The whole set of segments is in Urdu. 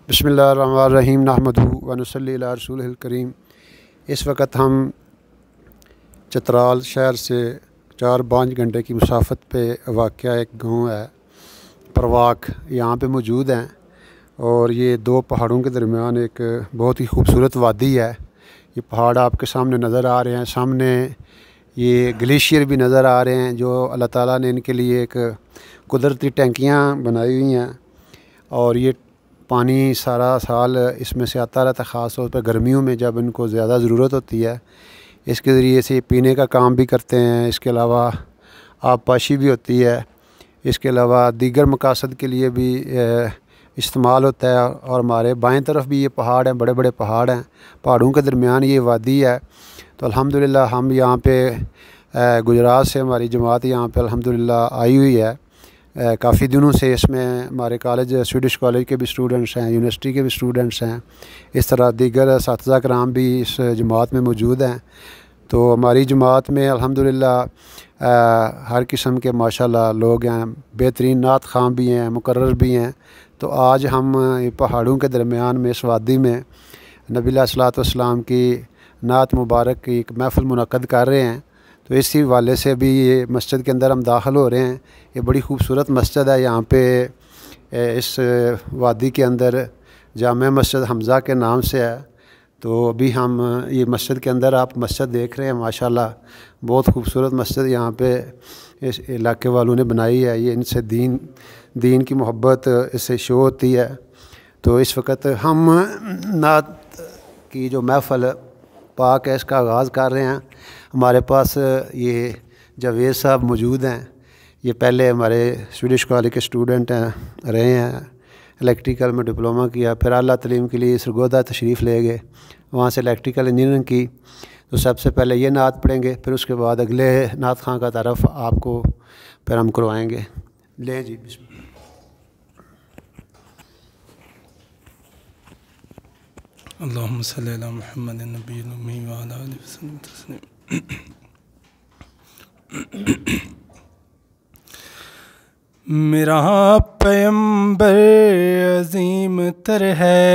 بسم اللہ الرحمن الرحیم نحمدہ و نصلی علی رسولہ الکریم۔ اس وقت ہم چترال شہر سے 4-5 گھنٹے کی مسافت پہ واقع ایک گاؤں ہے پرواک، یہاں پہ موجود ہیں، اور یہ دو پہاڑوں کے درمیان ایک بہت ہی خوبصورت وادی ہے۔ یہ پہاڑ آپ کے سامنے نظر آ رہے ہیں، سامنے یہ گلیشیئر بھی نظر آ رہے ہیں جو اللہ تعالیٰ نے ان کے لیے ایک قدرتی ٹینکیاں بنائی ہوئی ہیں، اور یہ پانی سارا سال اس میں سے آتا رہتا ہے، خاص طور پہ گرمیوں میں جب ان کو زیادہ ضرورت ہوتی ہے۔ اس کے ذریعے سے پینے کا کام بھی کرتے ہیں، اس کے علاوہ آب پاشی بھی ہوتی ہے، اس کے علاوہ دیگر مقاصد کے لیے بھی استعمال ہوتا ہے۔ اور ہمارے بائیں طرف بھی یہ پہاڑ ہیں، بڑے بڑے پہاڑ ہیں، پہاڑوں کے درمیان یہ وادی ہے۔ تو الحمدللہ ہم یہاں پہ گجرات سے ہماری جماعت یہاں پہ الحمدللہ آئی ہوئی ہے کافی دنوں سے۔ اس میں ہمارے کالج، سویڈش کالج کے بھی اسٹوڈنٹس ہیں، یونیورسٹی کے بھی اسٹوڈنٹس ہیں، اس طرح دیگر اساتذہ کرام بھی اس جماعت میں موجود ہیں۔ تو ہماری جماعت میں الحمدللہ ہر قسم کے ماشاءاللہ لوگ ہیں، بہترین نعت خواں بھی ہیں، مقرر بھی ہیں۔ تو آج ہم پہاڑوں کے درمیان میں اس وادی میں نبی علیہ الصلوۃ والسلام کی نعت مبارک کی ایک محفل منعقد کر رہے ہیں۔ تو اسی حوالے سے بھی یہ مسجد کے اندر ہم داخل ہو رہے ہیں۔ یہ بڑی خوبصورت مسجد ہے، یہاں پہ اس وادی کے اندر جامع مسجد حمزہ کے نام سے ہے۔ تو ابھی ہم یہ مسجد کے اندر آپ مسجد دیکھ رہے ہیں، ماشاءاللہ بہت خوبصورت مسجد یہاں پہ اس علاقے والوں نے بنائی ہے۔ یہ ان سے دین کی محبت اس سے شو ہوتی ہے۔ تو اس وقت ہم نعت کی جو محفل پاک ہے اس کا آغاز کر رہے ہیں۔ ہمارے پاس یہ جاوید صاحب موجود ہیں، یہ پہلے ہمارے سویڈش کالج کے اسٹوڈنٹ ہیں، رہے ہیں، الیکٹریکل میں ڈپلومہ کیا، پھر اعلیٰ تعلیم کے لیے سرگودا تشریف لے گئے، وہاں سے الیکٹریکل انجینئرنگ کی۔ تو سب سے پہلے یہ نعت پڑھیں گے، پھر اس کے بعد اگلے نعت خواں کا تعارف آپ کو پھر ہم کروائیں گے۔ لیں جی، بسم اللہ۔ اللہم صلی علی محمد النبی الامی وعلی آلہ وسلم تسلیم۔ میرا پیمبر عظیم تر ہے،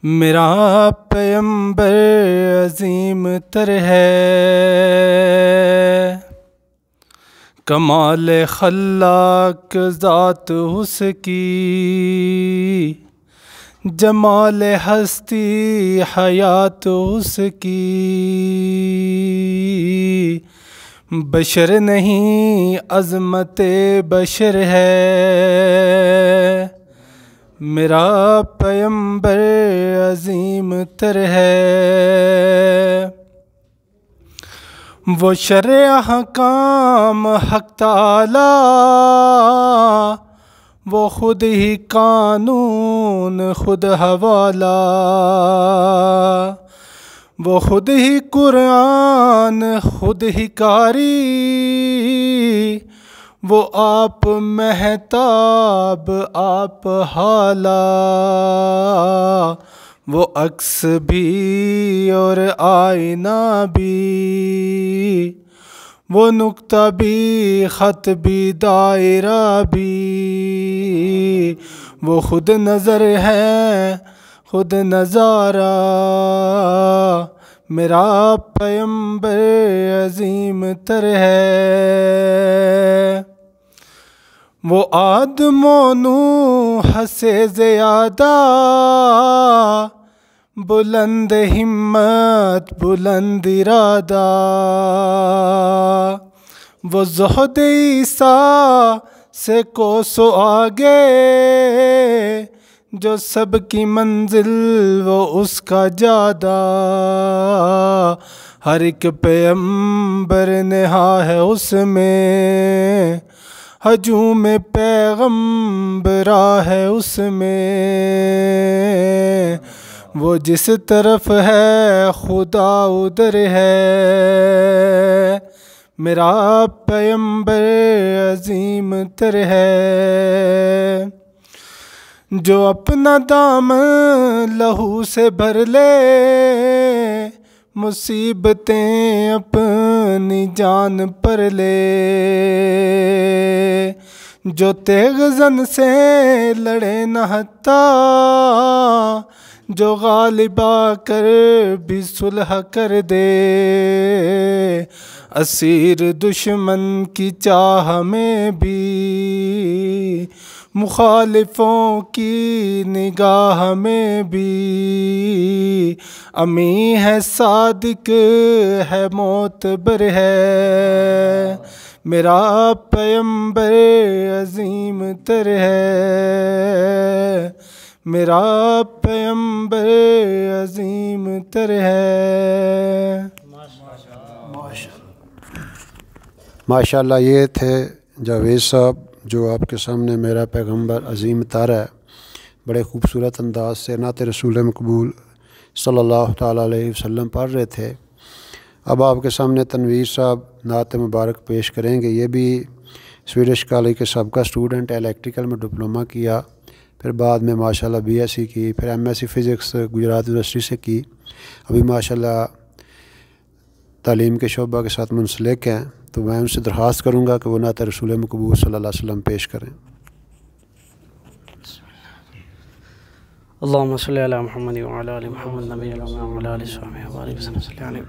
میرا پیمبر عظیم تر ہے، کمال خلاق ذات اس کی، جمال ہستی حیات اس کی، بشر نہیں عظمت بشر ہے، میرا پیمبر عظیم تر ہے۔ وہ شرع احکام حق تعالی، وہ خود ہی قانون خود حوالہ، وہ خود ہی قرآن خود ہی قاری، وہ آپ مہتاب آپ حالہ، وہ عکس بھی اور آئینہ بھی، وہ نقطہ بھی خط بھی دائرہ بھی، وہ خود نظر ہے خود نظارہ، میرا پیمبر عظیم تر ہے۔ وہ آدم و نوح سے زیادہ بلند ہمت بلند ارادہ، وہ زہد عیسیٰ سے کوسوں آگے، جو سب کی منزل وہ اس کا جادہ، ہر ایک پیمبر نہا ہے اس میں، ہجوم پیغمبرا ہے اس میں، وہ جس طرف ہے خدا ادھر ہے، میرا پیمبر عظیم تر ہے۔ جو اپنا دامن لہو سے بھر لے، مصیبتیں اپنی جان پر لے، جو تیغ زن سے لڑے نہ حتیٰ، جو غالب آ کر بھی صلح کر دے، اسیر دشمن کی چاہ میں بھی، مخالفوں کی نگاہ میں بھی، امی ہے صادق ہے معتبر ہے، میرا پیمبر عظیم تر ہے، میرا پیمبر عظیم تر ہے۔ ماشاءاللہ یہ تھے جاوید صاحب جو آپ کے سامنے میرا پیغمبر عظیم تر ہے بڑے خوبصورت انداز سے نعت رسول مقبول صلی اللہ تعالیٰ علیہ وسلم پڑھ رہے تھے۔ اب آپ کے سامنے تنویر صاحب نعت مبارک پیش کریں گے۔ یہ بھی سویڈش کالج کے سابقہ اسٹوڈنٹ ہے، الیکٹریکل میں ڈپلومہ کیا، پھر بعد میں ماشاءاللہ بی ایس سی کی، پھر M S C physics Gujarat university سے کی، ابھی ماشاءاللہ تعلیم کے شعبہ کے ساتھ منسلک ہیں، تو میں ان سے درخواست کروں گا کہ وہ نعت رسول مقبول صلی اللہ علیہ وسلم پیش کریں۔ اللہم صلی علی محمد وعلی آل محمد نبی وعلی آل صحبہ وبارک وسلم صلی علیہ۔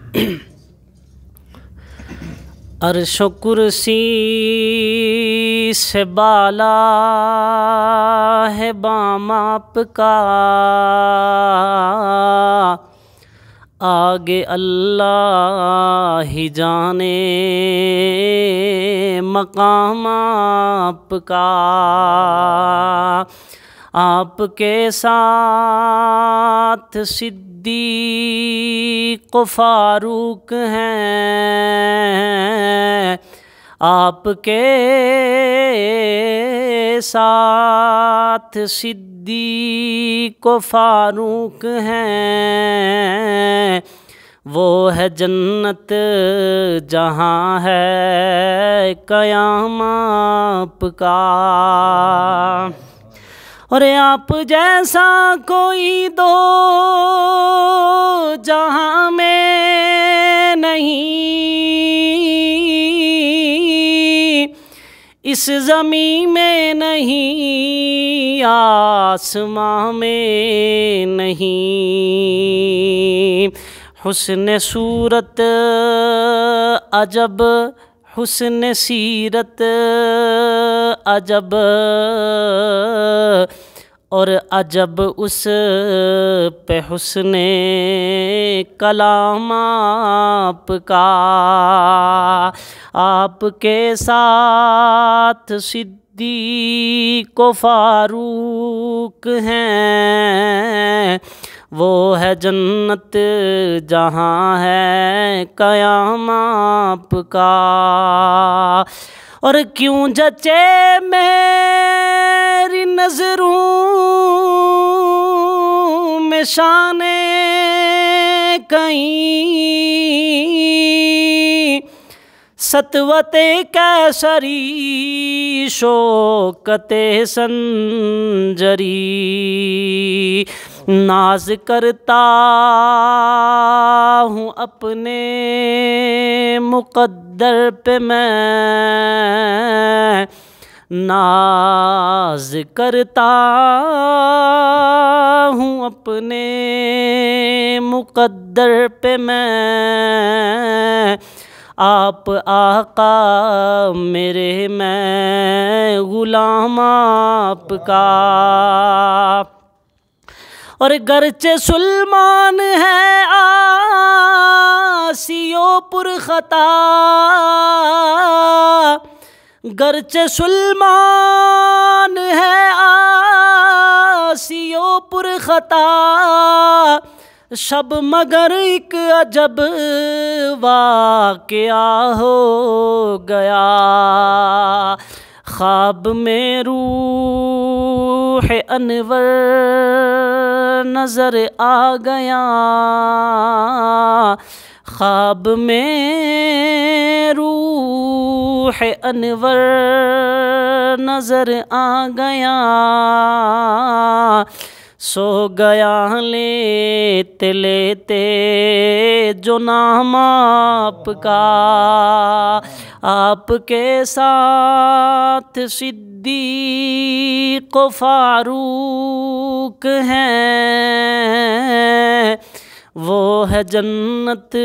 عرش و کرسی سے بالا ہے بام آپ کا، آگے اللہ ہی جانے مقام آپ کا، آپ کے ساتھ صدیق و فاروق ہیں، آپ کے ساتھ صدیق و فاروق ہیں، وہ ہے جنت جہاں ہے قیام آپ کا، اور آپ جیسا کوئی دو جہاں میں نہیں، اس زمین میں نہیں، آسمان میں نہیں، حسن صورت عجب، حسن سیرت عجب، اور عجب اس پہ حسن کلام آپ کا، آپ کے ساتھ صدیق و فاروق ہیں، وہ ہے جنت جہاں ہے قیام آپ کا، اور کیوں جچے میری نظروں میں شان کہیں، سطوت کیسری شوکت سنجری، ناز کرتا ہوں اپنے مقدر پہ میں، ناز کرتا ہوں اپنے مقدر پہ میں، آپ آقا میرے میں غلام آپ کا، اور گرچہ سلمان ہے آسی و پرخطا، گرچہ سلمان ہے آسی و پرخطا، شب مگر ایک عجب واقعہ ہو گیا، خواب میں روح انور نظر آ گیا، خواب میں روح انور نظر آ گیا، سو گیا لیتے لیتے جو نام آپ کا، آپ کے ساتھ صدیق و فاروق ہیں، وہ ہے جنت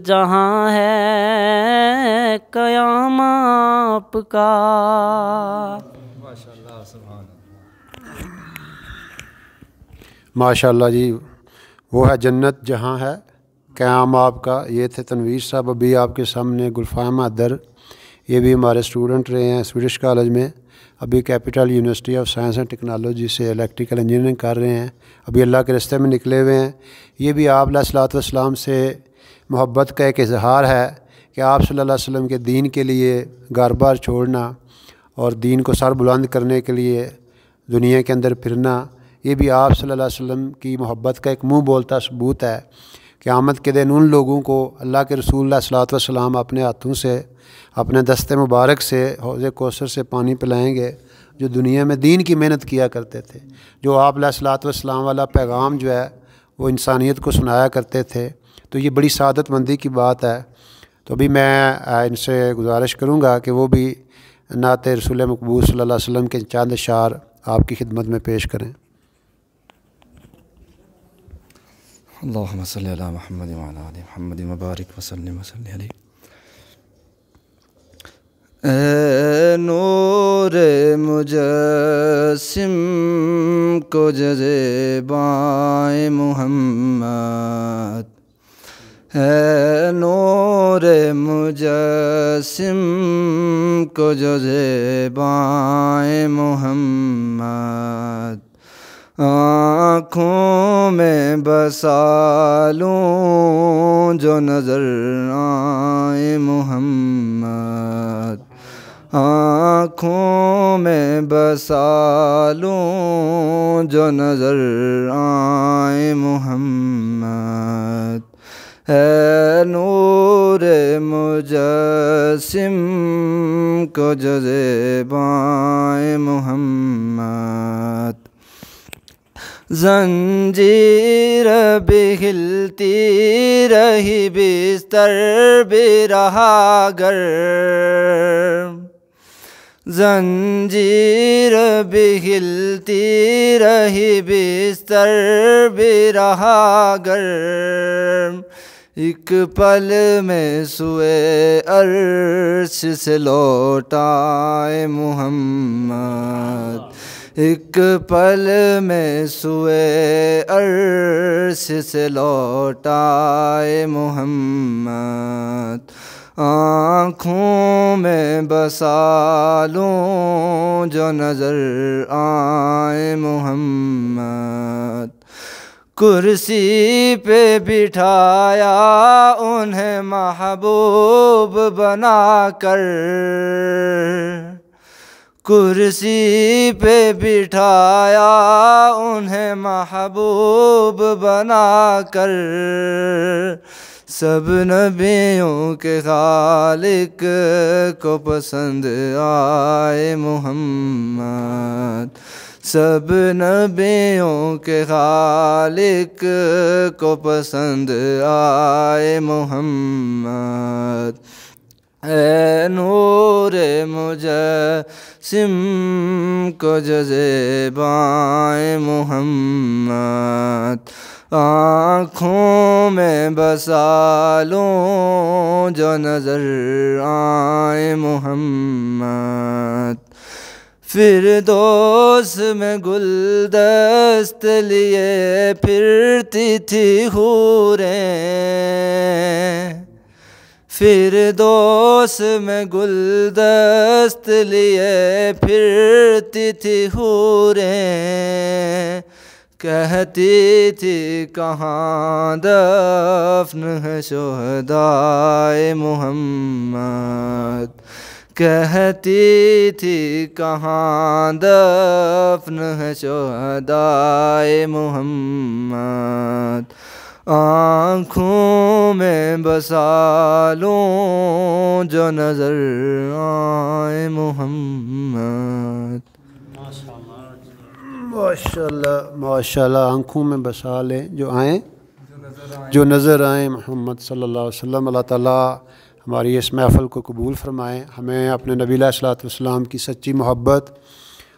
جہاں ہے قیام آپ کا۔ ماشاءاللہ جی، وہ ہے جنت جہاں ہے قیام آپ کا۔ یہ تھے تنویر صاحب، ابھی آپ کے سامنے گلفام در، یہ بھی ہمارے اسٹوڈنٹ رہے ہیں سویڈش کالج میں، ابھی capital university of science and technology سے الیکٹریکل انجینئرنگ کر رہے ہیں، ابھی اللہ کے راستے میں نکلے ہوئے ہیں۔ یہ بھی آپ علیہ الصلوۃ والسلام سے محبت کا ایک اظہار ہے کہ آپ صلی اللہ علیہ وسلم کے دین کے لیے گھر بار چھوڑنا اور دین کو سر بلند کرنے کے لیے دنیا کے اندر پھرنا، یہ بھی آپ صلی اللہ علیہ وسلم کی محبت کا ایک منہ بولتا ثبوت ہے۔ قیامت کے دن ان لوگوں کو اللہ کے رسول علیہ الصلوۃ والسلام اپنے ہاتھوں سے، اپنے دست مبارک سے حوض کوثر سے پانی پلائیں گے، جو دنیا میں دین کی محنت کیا کرتے تھے، جو آپ علیہ الصلوۃ والسلام والا پیغام جو ہے وہ انسانیت کو سنایا کرتے تھے۔ تو یہ بڑی سعادت مندی کی بات ہے۔ تو ابھی میں ان سے گزارش کروں گا کہ وہ بھی نعت رسول مقبول صلی اللہ علیہ وسلم کے چند اشعار آپ کی خدمت میں پیش کریں۔ اللہم صلی علی محمد وعلی آل محمد مبارک وسلم وصلی علیہ۔ اے نور مجسم کو جذبائے محمد، اے نور مجسم کو جذبائے محمد، آنکھوں میں بسا لوں جو نظر آئے محمد، آنکھوں میں بسا لوں جو نظر آئے محمد، اے نور مجسم کو جذبائے محمد، زنجیر بھی ہلتی رہی بستر بھی رہا گرم، زنجیر بھی ہلتی رہی بستر بھی رہا گرم، ایک پل میں سوئے عرش سے لوٹائے محمد، ایک پل میں سوئے عرش سے لوٹائے محمد، آنکھوں میں بسا لوں جو نظر آئے محمد، کرسی پہ بٹھایا انہیں محبوب بنا کر، کرسی پہ بٹھایا انہیں محبوب بنا کر، سب نبیوں کے خالق کو پسند آئے محمد، سب نبیوں کے خالق کو پسند آئے محمد، اے نور مجسم کو جذبائے محمد، آنکھوں میں بسا لوں جو نظر آئے محمد، فردوس میں گلدست لیے پھرتی تھی حوریں، فردوس میں گلدست لیے پھرتی تھی حوریں، کہتی تھی کہاں دفن ہے شہدائے محمد، کہتی تھی کہاں دفن ہے شہدائے محمد، آنکھوں میں بسا لوں جو نظر آئے محمد۔ ماشاءاللہ ماشاءاللہ، آنکھوں میں بسا لیں جو آئیں، جو نظر آئیں محمد صلی اللہ علیہ وسلم۔ اللہ تعالیٰ ہماری اس محفل کو قبول فرمائیں، ہمیں اپنے نبی علیہ الصلوۃ والسلام کی سچی محبت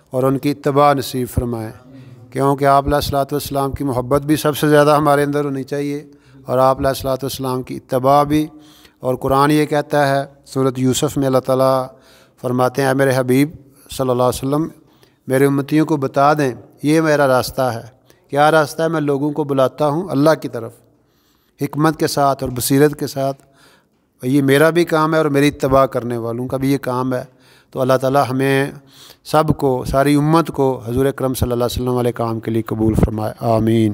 اور ان کی اتباع نصیب فرمائیں، کیونکہ آپ علیہ الصلوۃ والسلام کی محبت بھی سب سے زیادہ ہمارے اندر ہونی چاہیے، اور آپ علیہ الصلوۃ والسلام کی اتباع بھی۔ اور قرآن یہ کہتا ہے سورۃ یوسف میں، اللہ تعالیٰ فرماتے ہیں میرے حبیب صلی اللہ علیہ وسلم میرے امتیوں کو بتا دیں یہ میرا راستہ ہے۔ کیا راستہ ہے؟ میں لوگوں کو بلاتا ہوں اللہ کی طرف حکمت کے ساتھ اور بصیرت کے ساتھ، یہ میرا بھی کام ہے اور میری اتباع کرنے والوں کا بھی یہ کام ہے۔ تو اللہ تعالیٰ ہمیں سب کو، ساری امت کو حضور اکرم صلی اللہ علیہ وسلم والے کام کے لیے قبول فرمائے، آمین۔